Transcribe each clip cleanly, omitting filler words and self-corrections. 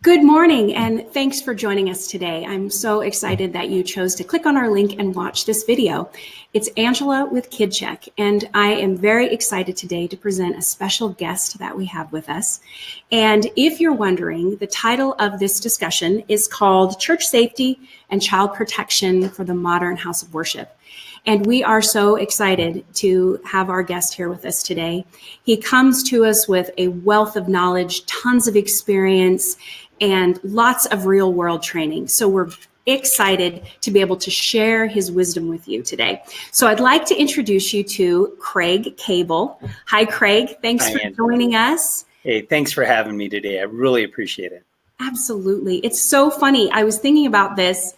Good morning, and thanks for joining us today. I'm so excited that you chose to click on our link and watch this video. It's Angela with KidCheck, and I am very excited today to present a special guest that we have with us. And if you're wondering, the title of this discussion is called Church Safety and Child Protection for the Modern House of Worship. And we are so excited to have our guest here with us today. He comes to us with a wealth of knowledge, tons of experience, and lots of real world training. So we're excited to be able to share his wisdom with you today. So I'd like to introduce you to Craig Cable. Hi, Craig. Thanks for joining us. Hey, thanks for having me today. I really appreciate it. Absolutely. It's so funny. I was thinking about this,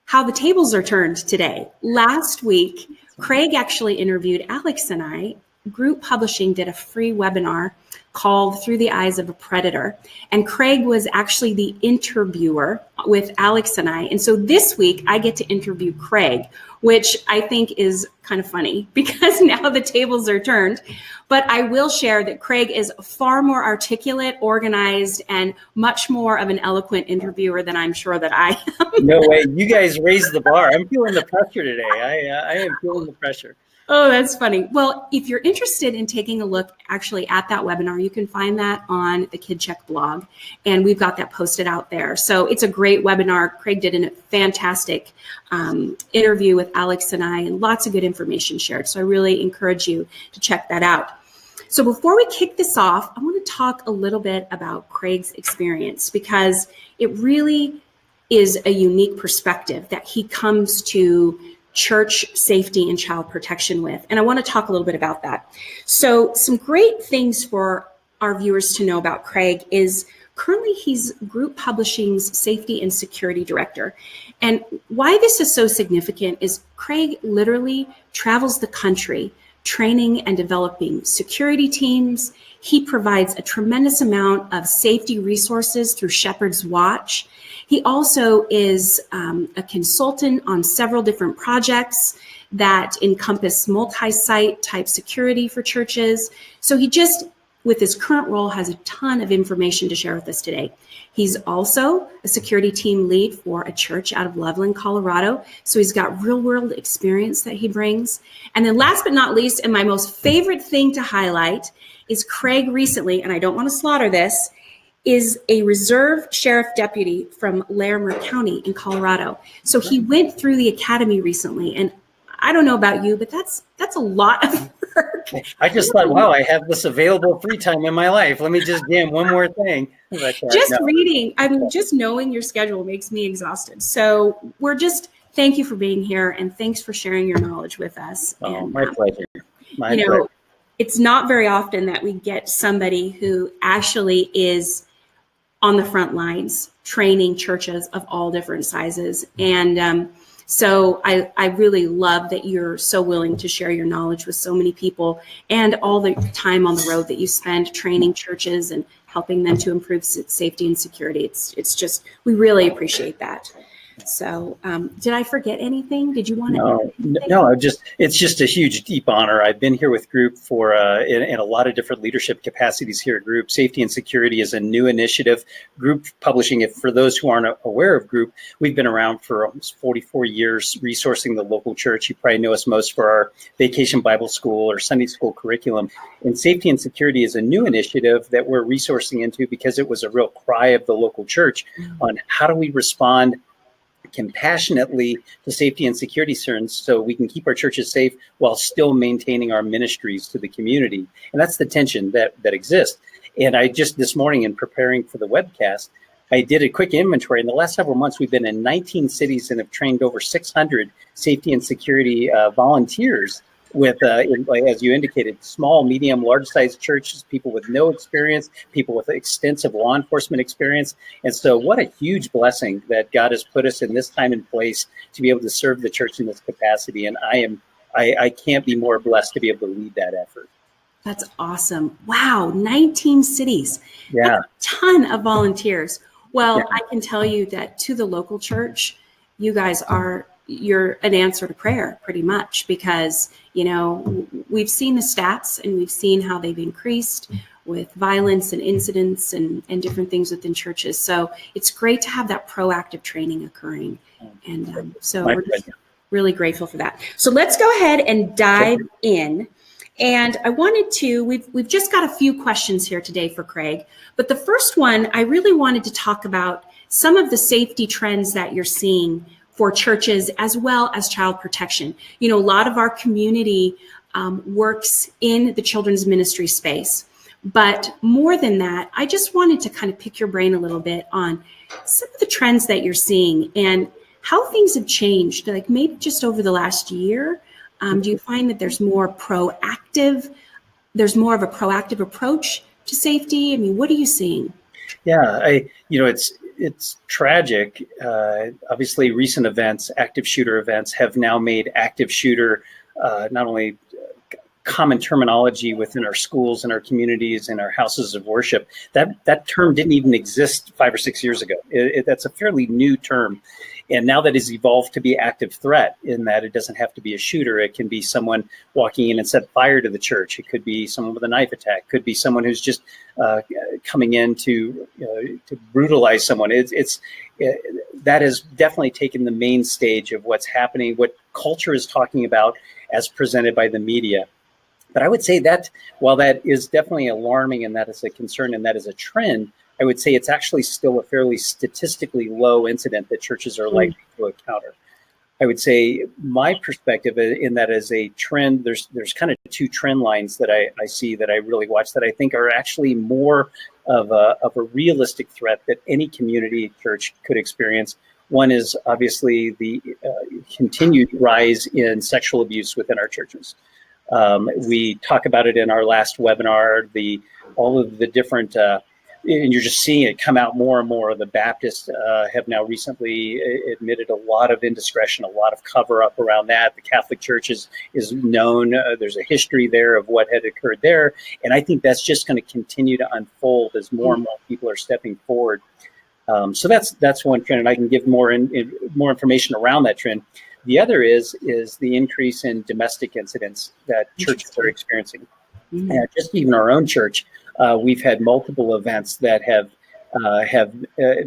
how the tables are turned today. Last week, Craig actually interviewed Alex and I. Group Publishing did a free webinar called Through the Eyes of a Predator. And Craig was actually the interviewer with Alex and I. And so this week I get to interview Craig, which I think is kind of funny because now the tables are turned. But I will share that Craig is far more articulate, organized, and much more of an eloquent interviewer than I'm sure that I am. No way. You guys raised the bar. I'm feeling the pressure today. I am feeling the pressure. Oh, that's funny. Well, if you're interested in taking a look actually at that webinar, you can find that on the KidCheck blog, and we've got that posted out there. So it's a great webinar. Craig did a fantastic interview with Alex and I, and lots of good information shared. So I really encourage you to check that out. So before we kick this off, I want to talk a little bit about Craig's experience because it really is a unique perspective that he comes to church safety and child protection with. And I want to talk a little bit about that. So some great things for our viewers to know about Craig is currently he's Group Publishing's Safety and Security Director. And why this is so significant is Craig literally travels the country training and developing security teams. He provides a tremendous amount of safety resources through Shepherd's Watch. He also is a consultant on several different projects that encompass multi-site type security for churches. So he just, with his current role, has a ton of information to share with us today. He's also a security team lead for a church out of Loveland, Colorado. So he's got real world experience that he brings. And then last but not least, and my most favorite thing to highlight is Craig recently, and I don't want to slaughter this, is a reserve sheriff deputy from Larimer County in Colorado. So he went through the academy recently, and I don't know about you, but that's a lot of work. I just thought, wow, I have this available free time in my life. Let me just jam one more thing. Reading, I mean, just knowing your schedule makes me exhausted. So thank you for being here, and thanks for sharing your knowledge with us. Oh, and, my pleasure. My pleasure. It's not very often that we get somebody who actually is on the front lines training churches of all different sizes. And so I really love that you're so willing to share your knowledge with so many people and all the time on the road that you spend training churches and helping them to improve safety and security. It's just, we really appreciate that. So did I forget anything? Did you want to? No, it's just a huge, deep honor. I've been here with Group for in a lot of different leadership capacities here at Group. Safety and Security is a new initiative. Group Publishing, for those who aren't aware of Group, we've been around for almost 44 years resourcing the local church. You probably know us most for our Vacation Bible School or Sunday School curriculum. And Safety and Security is a new initiative that we're resourcing into because it was a real cry of the local church on how do we respond compassionately to safety and security concerns so we can keep our churches safe while still maintaining our ministries to the community. And that's the tension that exists. And I just this morning in preparing for the webcast, I did a quick inventory. In the last several months, we've been in 19 cities and have trained over 600 safety and security volunteers with, as you indicated, small, medium, large-sized churches, people with no experience, people with extensive law enforcement experience. And so what a huge blessing that God has put us in this time and place to be able to serve the church in this capacity. And I can't be more blessed to be able to lead that effort. That's awesome. Wow, 19 cities. Yeah. That's a ton of volunteers. Well, yeah. I can tell you that to the local church, you guys are you're an answer to prayer pretty much, because, you know, we've seen the stats and we've seen how they've increased with violence and incidents and different things within churches. So it's great to have that proactive training occurring. And so we're just really grateful for that. So let's go ahead and dive in. And I wanted to, we've just got a few questions here today for Craig, but the first one, I really wanted to talk about some of the safety trends that you're seeing for churches as well as child protection. You know, a lot of our community works in the children's ministry space, but more than that, I just wanted to kind of pick your brain a little bit on some of the trends that you're seeing and how things have changed, like maybe just over the last year. Do you find that there's more of a proactive approach to safety? I mean, what are you seeing? Yeah, it's tragic. Obviously, recent events, active shooter events, have now made active shooter not only common terminology within our schools and our communities and our houses of worship. That term didn't even exist 5 or 6 years ago. That's a fairly new term. And now that has evolved to be active threat, in that it doesn't have to be a shooter. It can be someone walking in and set fire to the church. It could be someone with a knife attack. It could be someone who's just coming in to brutalize someone. That has definitely taken the main stage of what's happening, what culture is talking about as presented by the media. But I would say that while that is definitely alarming and that is a concern and that is a trend, I would say it's actually still a fairly statistically low incident that churches are likely to encounter. I would say my perspective in that as a trend, there's kind of two trend lines that I see that I really watch that I think are actually more of a realistic threat that any community church could experience. One is obviously the continued rise in sexual abuse within our churches. We talk about it in our last webinar, all of the different, and you're just seeing it come out more and more. The Baptists have now recently admitted a lot of indiscretion, a lot of cover up around that. The Catholic Church is known. There's a history there of what had occurred there. And I think that's just going to continue to unfold as more and more people are stepping forward. So that's one trend, and I can give more information around that trend. The other is the increase in domestic incidents that churches are experiencing. And just even our own church, we've had multiple events that have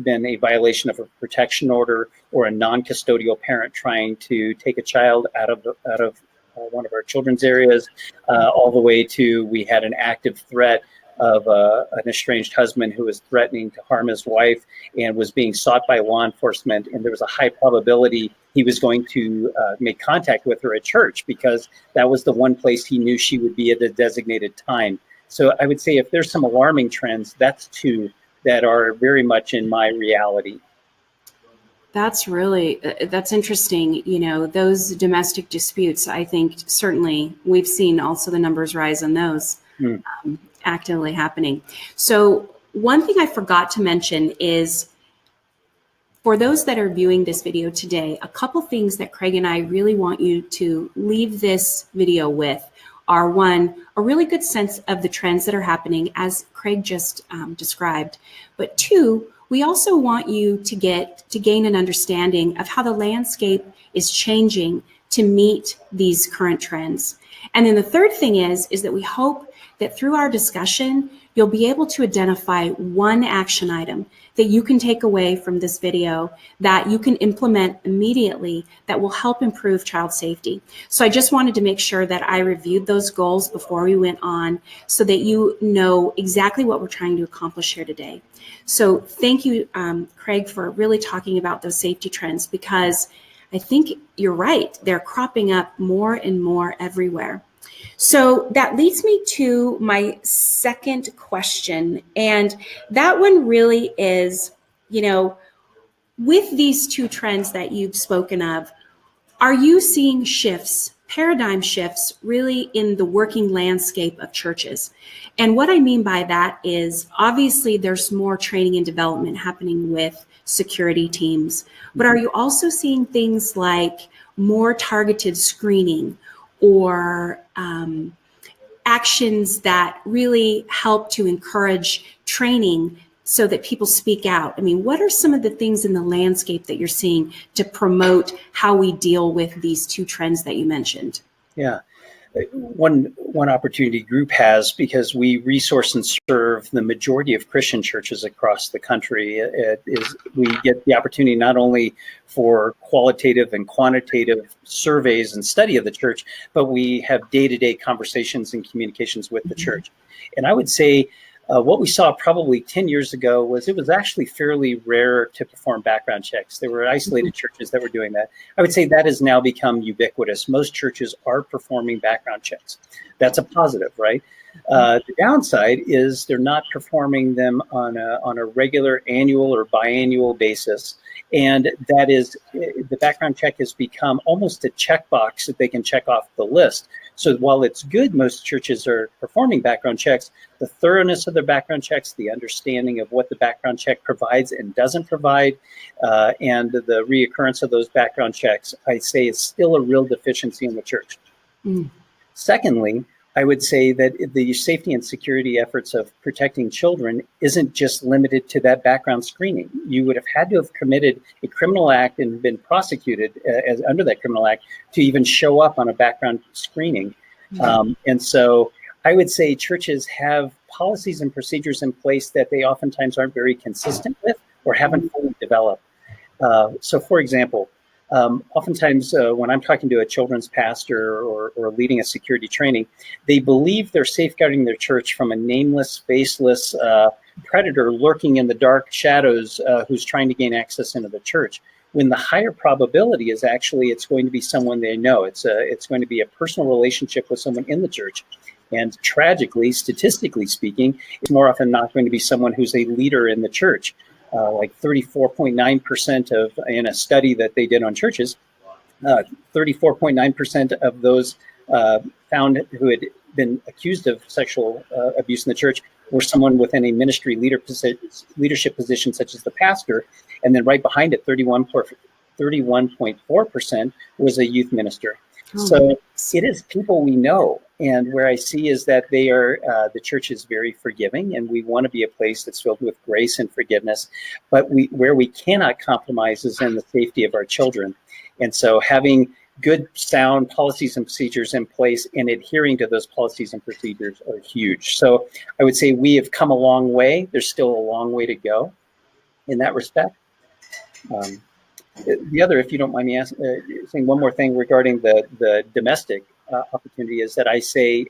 been a violation of a protection order or a non-custodial parent trying to take a child out of one of our children's areas, all the way to we had an active threat of an estranged husband who was threatening to harm his wife and was being sought by law enforcement. And there was a high probability he was going to make contact with her at church because that was the one place he knew she would be at the designated time. So I would say if there's some alarming trends, that's two that are very much in my reality. That's interesting. You know, those domestic disputes, I think certainly we've seen also the numbers rise on those. Actively happening. So one thing I forgot to mention is for those that are viewing this video today, a couple things that Craig and I really want you to leave this video with are, one, a really good sense of the trends that are happening as Craig just described, but two, we also want you to gain an understanding of how the landscape is changing to meet these current trends. And then the third thing is that we hope that through our discussion, you'll be able to identify one action item that you can take away from this video that you can implement immediately that will help improve child safety. So I just wanted to make sure that I reviewed those goals before we went on so that you know exactly what we're trying to accomplish here today. So thank you, Craig, for really talking about those safety trends, because I think you're right. They're cropping up more and more everywhere. So that leads me to my second question. And that one really is, you know, with these two trends that you've spoken of, are you seeing shifts, paradigm shifts, really in the working landscape of churches? And what I mean by that is obviously there's more training and development happening with security teams, but are you also seeing things like more targeted screening or actions that really help to encourage training so that people speak out? I mean, what are some of the things in the landscape that you're seeing to promote how we deal with these two trends that you mentioned? Yeah. One opportunity group has, because we resource and serve the majority of Christian churches across the country, is we get the opportunity not only for qualitative and quantitative surveys and study of the church, but we have day-to-day conversations and communications with the church. And I would say what we saw probably 10 years ago was it was actually fairly rare to perform background checks. There were isolated churches that were doing that. I would say that has now become ubiquitous. Most churches are performing background checks. That's a positive, right? The downside is they're not performing them on a regular annual or biannual basis. And that is, the background check has become almost a checkbox that they can check off the list. So while it's good most churches are performing background checks, the thoroughness of their background checks, the understanding of what the background check provides and doesn't provide, and the reoccurrence of those background checks, I say is still a real deficiency in the church. Secondly, I would say that the safety and security efforts of protecting children isn't just limited to that background screening. You would have had to have committed a criminal act and been prosecuted as under that criminal act to even show up on a background screening. And so I would say churches have policies and procedures in place that they oftentimes aren't very consistent with or haven't fully developed. So for example, oftentimes when I'm talking to a children's pastor or leading a security training, they believe they're safeguarding their church from a nameless, faceless predator lurking in the dark shadows who's trying to gain access into the church, when the higher probability is actually it's going to be someone they know. It's going to be a personal relationship with someone in the church. And tragically, statistically speaking, it's more often not going to be someone who's a leader in the church. Like 34.9% of, in a study that they did on churches, 34.9% of those found who had been accused of sexual abuse in the church were someone within a ministry leadership position, such as the pastor. And then right behind it, 31.4% was a youth minister. So it is people we know. And where I see is that they are, the church is very forgiving, and we want to be a place that's filled with grace and forgiveness. But where we cannot compromise is in the safety of our children. And so having good, sound policies and procedures in place and adhering to those policies and procedures are huge. So I would say we have come a long way. There's still a long way to go in that respect. The other, if you don't mind me saying one more thing regarding the domestic opportunity, is that I say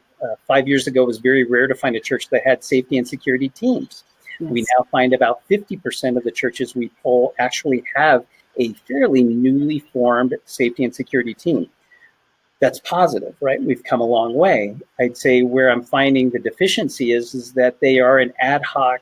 5 years ago it was very rare to find a church that had safety and security teams. Yes. We now find about 50% of the churches we poll actually have a fairly newly formed safety and security team. That's positive, right? We've come a long way. I'd say where I'm finding the deficiency is that they are an ad hoc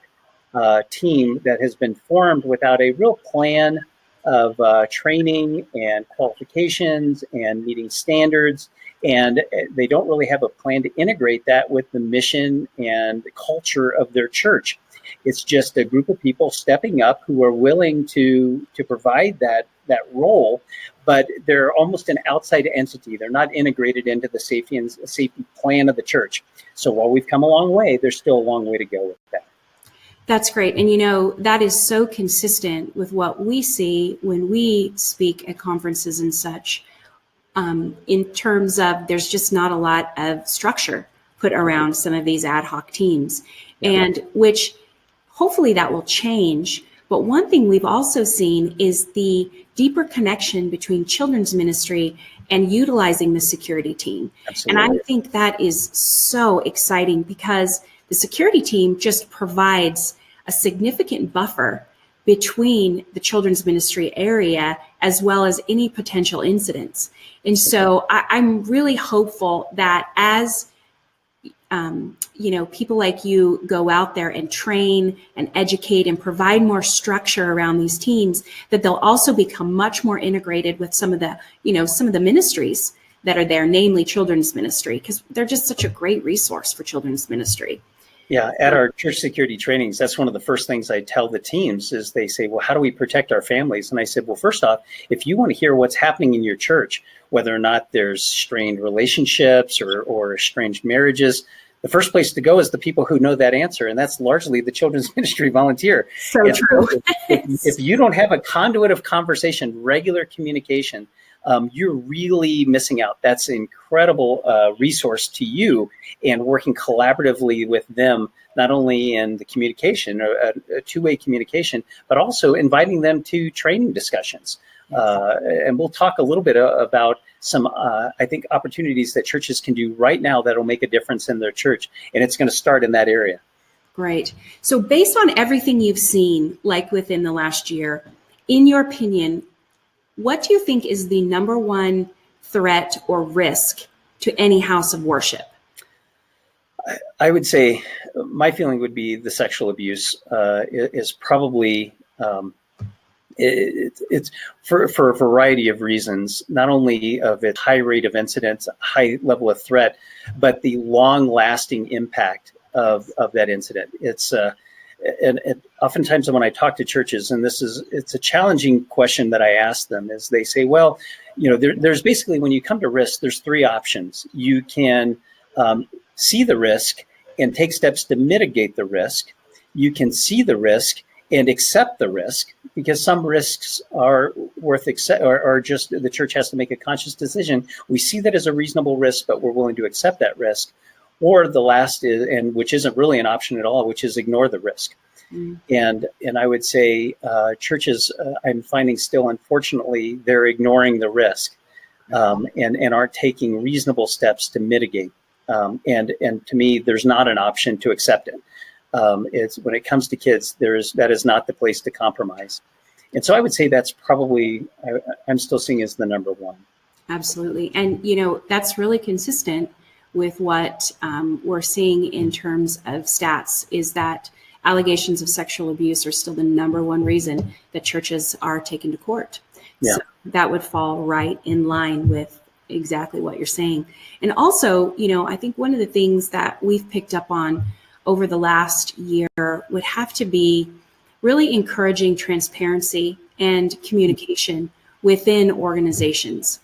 team that has been formed without a real plan of training and qualifications and meeting standards. And they don't really have a plan to integrate that with the mission and the culture of their church. It's just a group of people stepping up who are willing to provide that role, but they're almost an outside entity. They're not integrated into the safety plan of the church. So while we've come a long way, there's still a long way to go with that. That's great. And that is so consistent with what we see when we speak at conferences and such, in terms of there's just not a lot of structure put around some of these ad hoc teams, and which hopefully that will change. But one thing we've also seen is the deeper connection between children's ministry and utilizing the security team. Absolutely. And I think that is so exciting, because the security team just provides a significant buffer between the children's ministry area as well as any potential incidents. And so I'm really hopeful that as people like you go out there and train and educate and provide more structure around these teams, that they'll also become much more integrated with some of the ministries that are there, namely children's ministry, because they're just such a great resource for children's ministry. Yeah, at our church security trainings, that's one of the first things I tell the teams is they say, well, how do we protect our families? And I said, well, first off, if you want to hear what's happening in your church, whether or not there's strained relationships or estranged marriages, the first place to go is the people who know that answer, and that's largely the children's ministry volunteer. So true. If you don't have a conduit of conversation, regular communication, you're really missing out. That's an incredible resource to you, and working collaboratively with them, not only in the communication, a two-way communication, but also inviting them to training discussions. And we'll talk a little bit about some, I think, opportunities that churches can do right now that'll make a difference in their church. And it's going to start in that area. Great. So based on everything you've seen, like within the last year, in your opinion, what do you think is the number one threat or risk to any house of worship? I would say my feeling would be the sexual abuse is probably, it's for a variety of reasons, not only of its high rate of incidence, high level of threat, but the long lasting impact of that incident. It's and oftentimes when I talk to churches, and it's a challenging question that I ask them, is they say, well, there's basically, when you come to risk, there's three options. You can see the risk and take steps to mitigate the risk. You can see the risk and accept the risk, because some risks are worth or just the church has to make a conscious decision. We see that as a reasonable risk, but we're willing to accept that risk. Or the last is, and which isn't really an option at all, which is ignore the risk. Mm. And I would say churches, I'm finding still, unfortunately, they're ignoring the risk and aren't taking reasonable steps to mitigate. And to me, there's not an option to accept it. It's when it comes to kids, that is not the place to compromise. And so I would say that's probably, I'm still seeing as the number one. Absolutely. And, that's really consistent with what we're seeing in terms of stats, is that allegations of sexual abuse are still the number one reason that churches are taken to court. Yeah. So that would fall right in line with exactly what you're saying. And also, I think one of the things that we've picked up on over the last year would have to be really encouraging transparency and communication within organizations.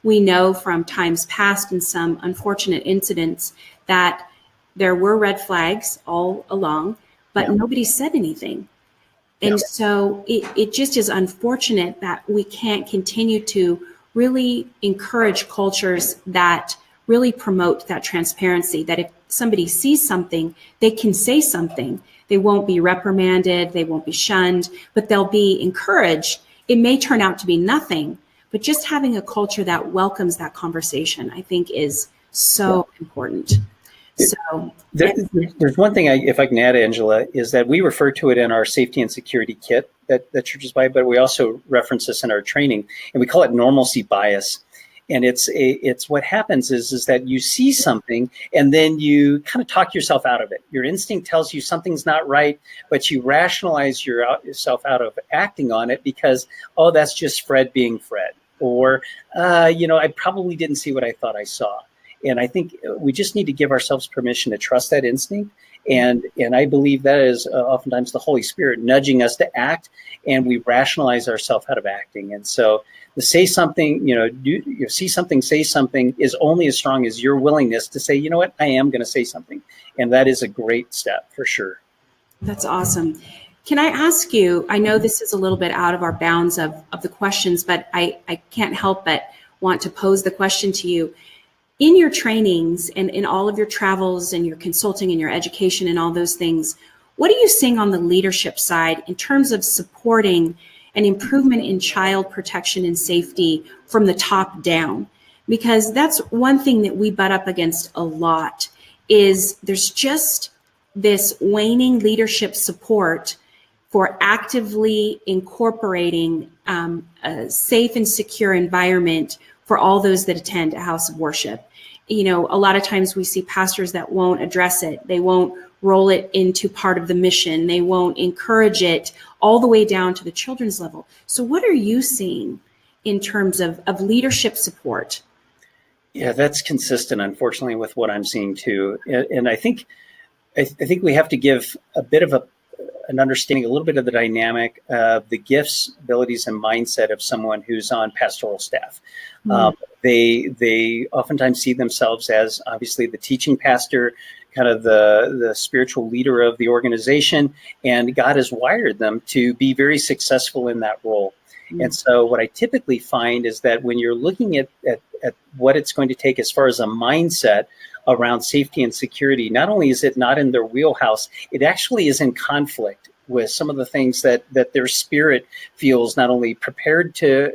We know from times past and some unfortunate incidents that there were red flags all along, but nobody said anything. And so it just is unfortunate that we can't continue to really encourage cultures that really promote that transparency, that if somebody sees something, they can say something. They won't be reprimanded, they won't be shunned, but they'll be encouraged. It may turn out to be nothing, but just having a culture that welcomes that conversation, I think, is so important. So there's one thing, if I can add, Angela, is that we refer to it in our safety and security kit that churches buy, but we also reference this in our training, and we call it normalcy bias. And it's what happens is that you see something and then you kind of talk yourself out of it. Your instinct tells you something's not right, but you rationalize yourself out of acting on it because, oh, that's just Fred being Fred. Or, I probably didn't see what I thought I saw. And I think we just need to give ourselves permission to trust that instinct. And I believe that is oftentimes the Holy Spirit nudging us to act, and we rationalize ourselves out of acting. And so the say something, see something, say something is only as strong as your willingness to say, you know what, I am going to say something. And that is a great step for sure. That's awesome. Can I ask you, I know this is a little bit out of our bounds of the questions, but I can't help but want to pose the question to you. In your trainings and in all of your travels and your consulting and your education and all those things, what are you seeing on the leadership side in terms of supporting an improvement in child protection and safety from the top down? Because that's one thing that we butt up against a lot, is there's just this waning leadership support for actively incorporating a safe and secure environment for all those that attend a house of worship. A lot of times we see pastors that won't address it. They won't roll it into part of the mission. They won't encourage it all the way down to the children's level. So what are you seeing in terms of leadership support? Yeah, that's consistent, unfortunately, with what I'm seeing too. And I think we have to give a bit of an understanding, a little bit of the dynamic of the gifts, abilities, and mindset of someone who's on pastoral staff. They oftentimes see themselves as obviously the teaching pastor, kind of the spiritual leader of the organization, and God has wired them to be very successful in that role. And so what I typically find is that when you're looking at what it's going to take as far as a mindset around safety and security, not only is it not in their wheelhouse, it actually is in conflict with some of the things that their spirit feels not only prepared to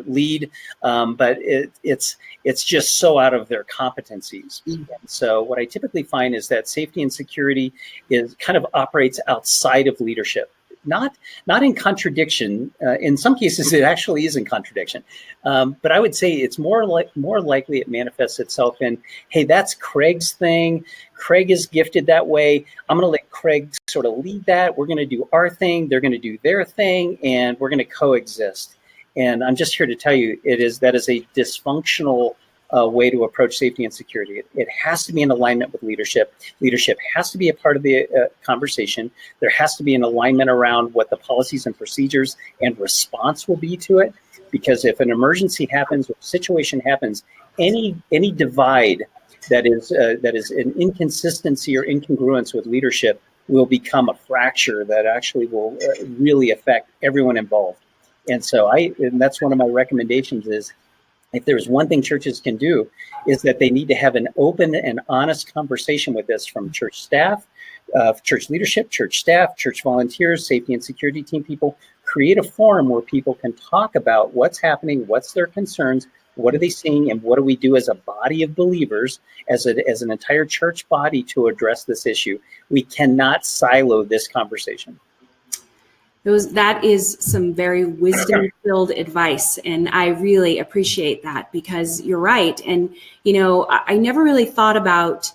lead, but it's just so out of their competencies. And so what I typically find is that safety and security is kind of operates outside of leadership. Not in contradiction. In some cases, it actually is in contradiction. But I would say it's more likely it manifests itself in, hey, that's Craig's thing. Craig is gifted that way. I'm going to let Craig sort of lead that. We're going to do our thing. They're going to do their thing, and we're going to coexist. And I'm just here to tell you, that is a dysfunctional way to approach safety and security. It has to be in alignment with leadership. Leadership has to be a part of the conversation. There has to be an alignment around what the policies and procedures and response will be to it. Because if an emergency happens, or a situation happens, any divide that is an inconsistency or incongruence with leadership will become a fracture that actually will really affect everyone involved. And so and that's one of my recommendations is, if there's one thing churches can do, is that they need to have an open and honest conversation with this from church staff, church leadership, church staff, church volunteers, safety and security team people. Create a forum where people can talk about what's happening, what's their concerns, what are they seeing, and what do we do as a body of believers, as an entire church body to address this issue. We cannot silo this conversation. That is some very wisdom-filled advice, and I really appreciate that, because you're right. And, I never really thought about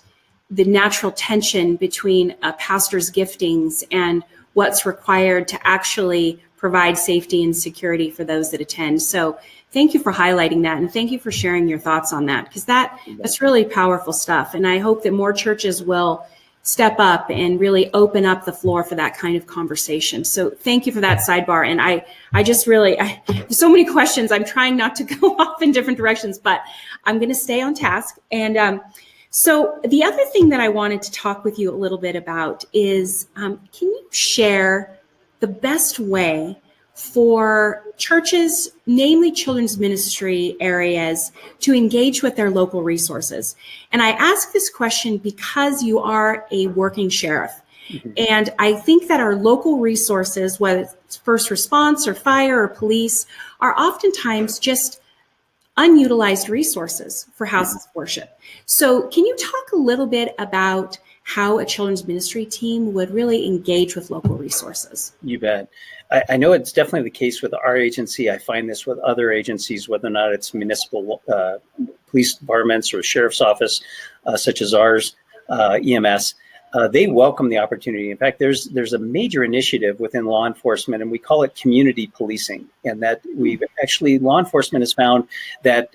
the natural tension between a pastor's giftings and what's required to actually provide safety and security for those that attend. So thank you for highlighting that, and thank you for sharing your thoughts on that, because that's really powerful stuff. And I hope that more churches will step up and really open up the floor for that kind of conversation. So thank you for that sidebar. And I just really, there's so many questions. I'm trying not to go off in different directions, but I'm going to stay on task. And so the other thing that I wanted to talk with you a little bit about is, can you share the best way for churches, namely children's ministry areas, to engage with their local resources? And I ask this question because you are a working sheriff. Mm-hmm. And I think that our local resources, whether it's first response or fire or police, are oftentimes just unutilized resources for houses of worship. So can you talk a little bit about how a children's ministry team would really engage with local resources? You bet. I know it's definitely the case with our agency. I find this with other agencies, whether or not it's municipal police departments or sheriff's office, such as ours, EMS. They welcome the opportunity. In fact, there's a major initiative within law enforcement, and we call it community policing. And that law enforcement has found that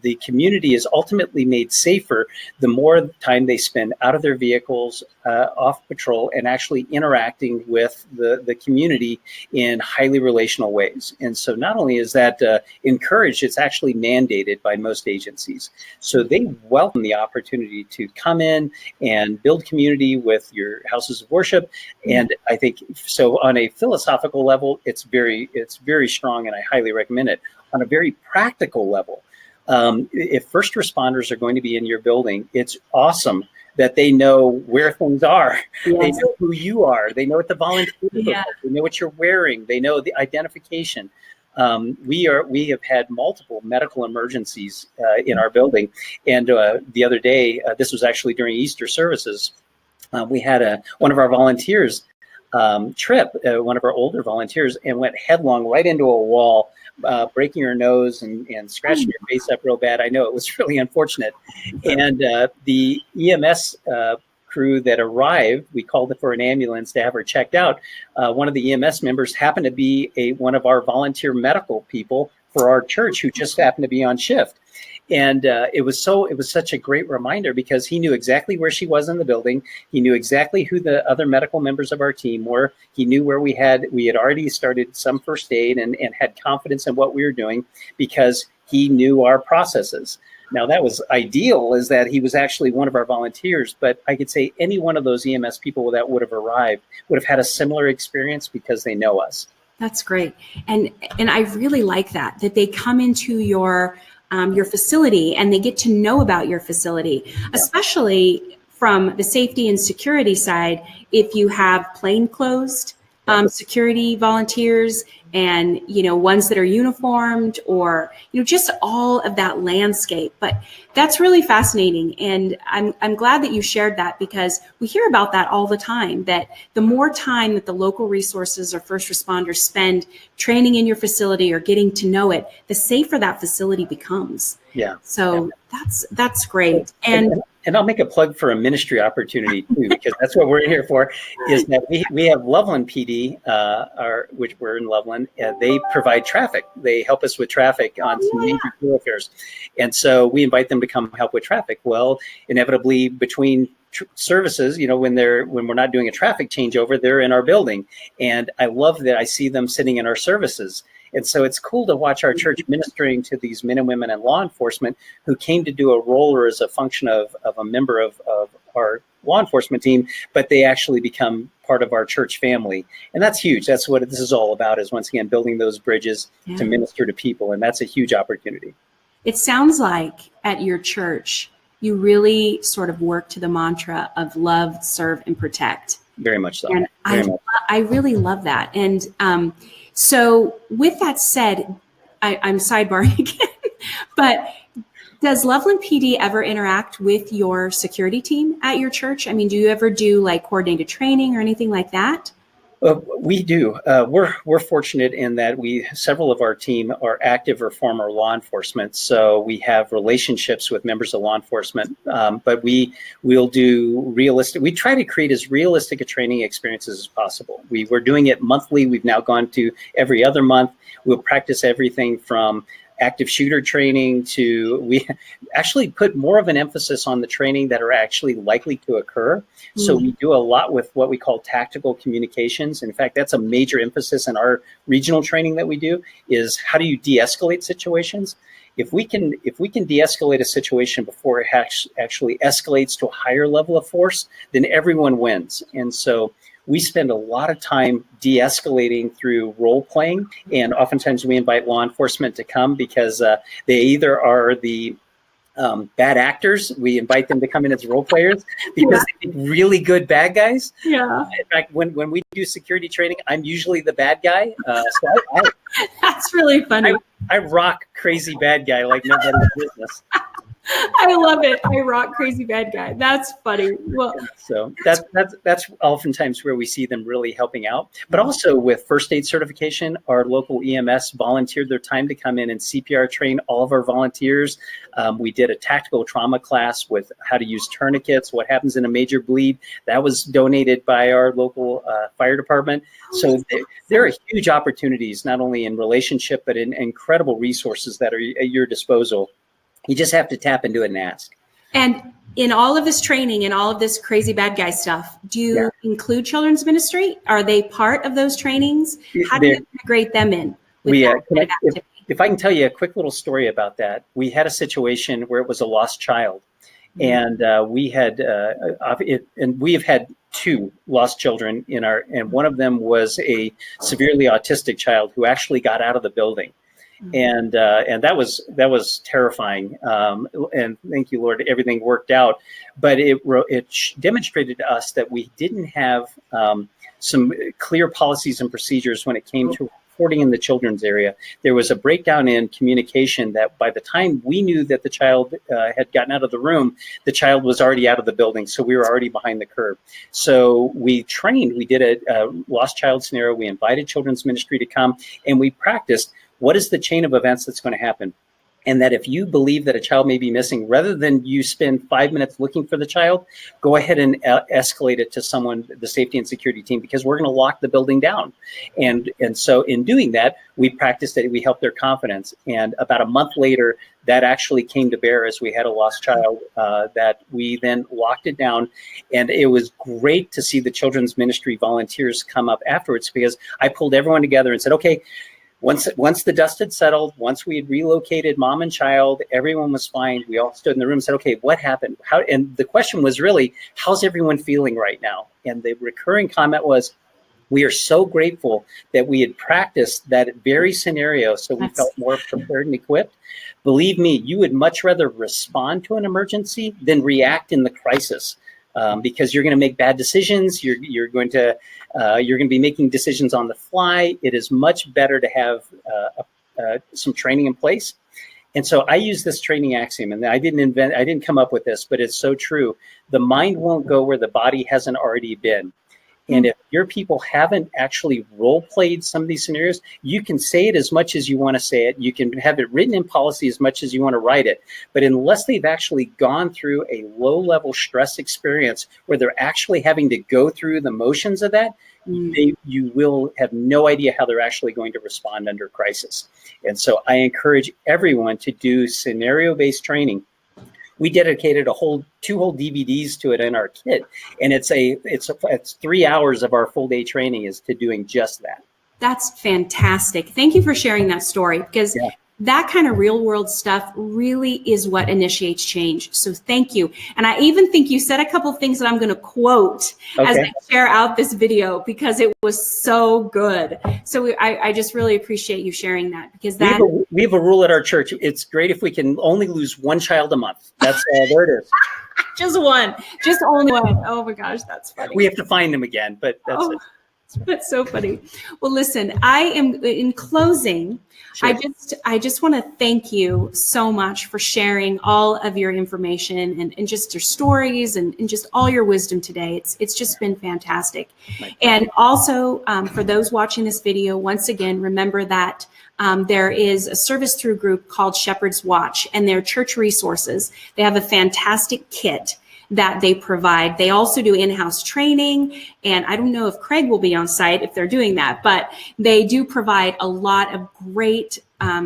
the community is ultimately made safer the more time they spend out of their vehicles, off patrol, and actually interacting with the community in highly relational ways. And so not only is that encouraged, it's actually mandated by most agencies. So they welcome the opportunity to come in and build community with your houses of worship. And I think so on a philosophical level, it's very strong, and I highly recommend it. On a very practical level, if first responders are going to be in your building, it's awesome that they know where things are. Yes. They know who you are. They know what the volunteers look like. They know what you're wearing. They know the identification. We have had multiple medical emergencies in our building. And the other day, this was actually during Easter services, we had one of our volunteers trip, one of our older volunteers, and went headlong right into a wall, breaking her nose and scratching her face up real bad. I know it was really unfortunate. And the EMS crew that arrived, we called for an ambulance to have her checked out. One of the EMS members happened to be one of our volunteer medical people for our church who just happened to be on shift. And it was such a great reminder, because he knew exactly where she was in the building. He knew exactly who the other medical members of our team were. He knew where we had already started some first aid and had confidence in what we were doing, because he knew our processes. Now that was ideal, is that he was actually one of our volunteers, but I could say any one of those EMS people that would have arrived would have had a similar experience because they know us. That's great. And I really like that they come into your facility and they get to know about your facility, especially from the safety and security side. If you have plainclothes security volunteers and, ones that are uniformed, or, just all of that landscape. But that's really fascinating. And I'm glad that you shared that, because we hear about that all the time, that the more time that the local resources or first responders spend training in your facility or getting to know it, the safer that facility becomes. Yeah. So that's great. And I'll make a plug for a ministry opportunity too, because that's what we're here for, is that we have Loveland PD, which we're in Loveland. They provide traffic. They help us with traffic on some major thoroughfares. And so we invite them to come help with traffic. Well, inevitably between services, when we're not doing a traffic changeover, they're in our building. And I love that I see them sitting in our services. And so it's cool to watch our church ministering to these men and women in law enforcement who came to do a role or as a function of a member of our law enforcement team, but they actually become part of our church family. And that's huge. That's what this is all about, is once again, building those bridges to minister to people. And that's a huge opportunity. It sounds like at your church, you really sort of work to the mantra of love, serve, and protect. Very much so. And I really love that. And so with that said, I'm sidebarring again, but does Loveland PD ever interact with your security team at your church? I mean, do you ever do like coordinated training or anything like that? We do. We're fortunate in that several of our team are active or former law enforcement, so we have relationships with members of law enforcement. But we'll do realistic. We try to create as realistic a training experiences as possible. We're doing it monthly. We've now gone to every other month. We'll practice everything from active shooter training we actually put more of an emphasis on the training that are actually likely to occur. So we do a lot with what we call tactical communications. In fact, that's a major emphasis in our regional training that we do, is how do you de-escalate situations? If we can de-escalate a situation before it actually escalates to a higher level of force, then everyone wins. And so we spend a lot of time de-escalating through role playing, and oftentimes we invite law enforcement to come because they either are the bad actors. We invite them to come in as role players because they make really good bad guys. Yeah. In fact, when we do security training, I'm usually the bad guy. So that's really funny. I rock crazy bad guy like nobody's business. I love it. I rock crazy bad guy. That's funny. Well, so that's oftentimes where we see them really helping out. But also with first aid certification, our local EMS volunteered their time to come in and CPR train all of our volunteers. We did a tactical trauma class with how to use tourniquets, what happens in a major bleed. That was donated by our local fire department. So there are huge opportunities, not only in relationship, but in incredible resources that are at your disposal. You just have to tap into it and ask. And in all of this training and all of this crazy bad guy stuff, do you include children's ministry? Are they part of those trainings? How do you integrate them in? If I can tell you a quick little story about that, we had a situation where it was a lost child. And we have had 2 lost children and one of them was a severely autistic child who actually got out of the building. And that was terrifying. And thank you, Lord, everything worked out. But it demonstrated to us that we didn't have some clear policies and procedures when it came to reporting in the children's area. There was a breakdown in communication that by the time we knew that the child had gotten out of the room, the child was already out of the building. So we were already behind the curve. So we did a lost child scenario. We invited children's ministry to come and we practiced what is the chain of events that's going to happen. And that if you believe that a child may be missing, rather than you spend 5 minutes looking for the child, go ahead and escalate it to someone, the safety and security team, because we're going to lock the building down. And so in doing that, we practiced it, we helped their confidence. And about a month later, that actually came to bear as we had a lost child that we then locked it down. And it was great to see the children's ministry volunteers come up afterwards, because I pulled everyone together and said, okay, Once the dust had settled, once we had relocated mom and child, everyone was fine. We all stood in the room and said, okay, what happened? And the question was really, how's everyone feeling right now? And the recurring comment was, we are so grateful that we had practiced that very scenario so we felt more prepared and equipped. Believe me, you would much rather respond to an emergency than react in the crisis, because you're going to make bad decisions. You're going to be making decisions on the fly. It is much better to have some training in place. And so I use this training axiom, and I didn't come up with this, but it's so true. The mind won't go where the body hasn't already been. And if your people haven't actually role played some of these scenarios, you can say it as much as you want to say it. You can have it written in policy as much as you want to write it. But unless they've actually gone through a low level stress experience where they're actually having to go through the motions of that, you will have no idea how they're actually going to respond under crisis. And so I encourage everyone to do scenario-based training. We dedicated two whole DVDs to it in our kit, and it's 3 hours of our full day training is to doing just that. That's fantastic. Thank you for sharing that story, because that kind of real world stuff really is what initiates change. So thank you. And I even think you said a couple of things that I'm going to quote as I share out this video, because it was so good. So I just really appreciate you sharing that, because we have a rule at our church. It's great if we can only lose one child a month. That's there it is. Just only one. Oh my gosh, that's funny. We have to find them again, but that's it. That's so funny. Well, listen, I am in closing. Sure. I just want to thank you so much for sharing all of your information and just your stories and just all your wisdom today. It's just been fantastic. And also for those watching this video, once again, remember that there is a service through group called Shepherd's Watch, and they're church resources. They have a fantastic kit that they provide. They also do in-house training, and I don't know if Craig will be on site if they're doing that, but they do provide a lot of great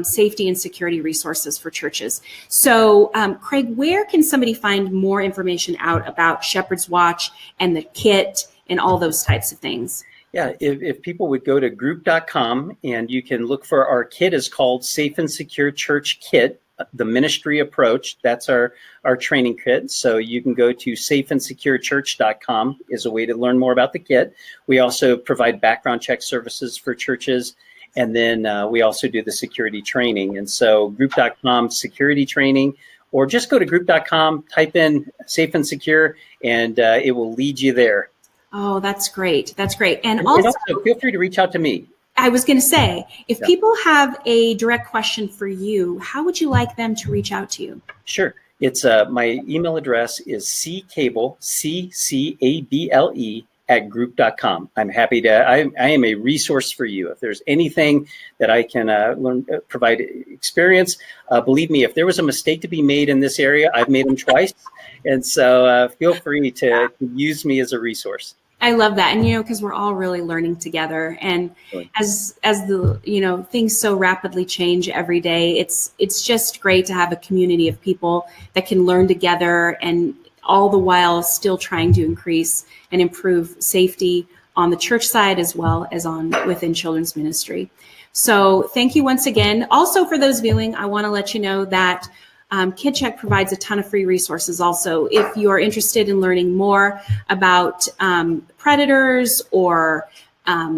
safety and security resources for churches. So Craig, where can somebody find more information out about Shepherd's Watch and the kit and all those types of things? Yeah, if people would go to group.com, and you can look for our kit is called Safe and Secure Church Kit, the ministry approach. That's our training kit. So you can go to safeandsecurechurch.com is a way to learn more about the kit. We also provide background check services for churches. And then we also do the security training. And so group.com security training, or just go to group.com, type in safe and secure, and it will lead you there. Oh, that's great. That's great. And also feel free to reach out to me. I was going to say, if people have a direct question for you, how would you like them to reach out to you? Sure. It's my email address is ccable, CCABLE @group.com. I'm happy to, I am a resource for you. If there's anything that I can provide experience, believe me, if there was a mistake to be made in this area, I've made them twice. And so feel free to use me as a resource. I love that. And, because we're all really learning together. And as the, things so rapidly change every day, it's just great to have a community of people that can learn together, and all the while still trying to increase and improve safety on the church side as well as within children's ministry. So thank you once again. Also, for those viewing, I want to let you know that KidCheck provides a ton of free resources also. If you're interested in learning more about predators or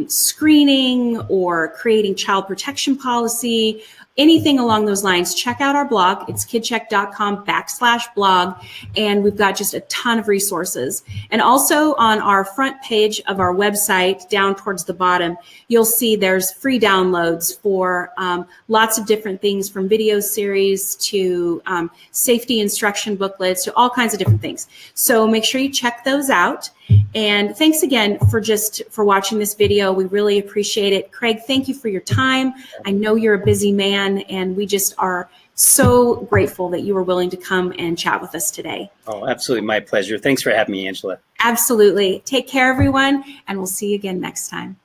screening or creating child protection policy, anything along those lines, check out our blog. It's kidcheck.com/blog. And we've got just a ton of resources. And also on our front page of our website, down towards the bottom, you'll see there's free downloads for lots of different things, from video series to safety instruction booklets to all kinds of different things. So make sure you check those out. And thanks again for watching this video. We really appreciate it. Craig, thank you for your time. I know you're a busy man, and we just are so grateful that you were willing to come and chat with us today. Oh, absolutely. My pleasure. Thanks for having me, Angela. Absolutely. Take care, everyone, and we'll see you again next time.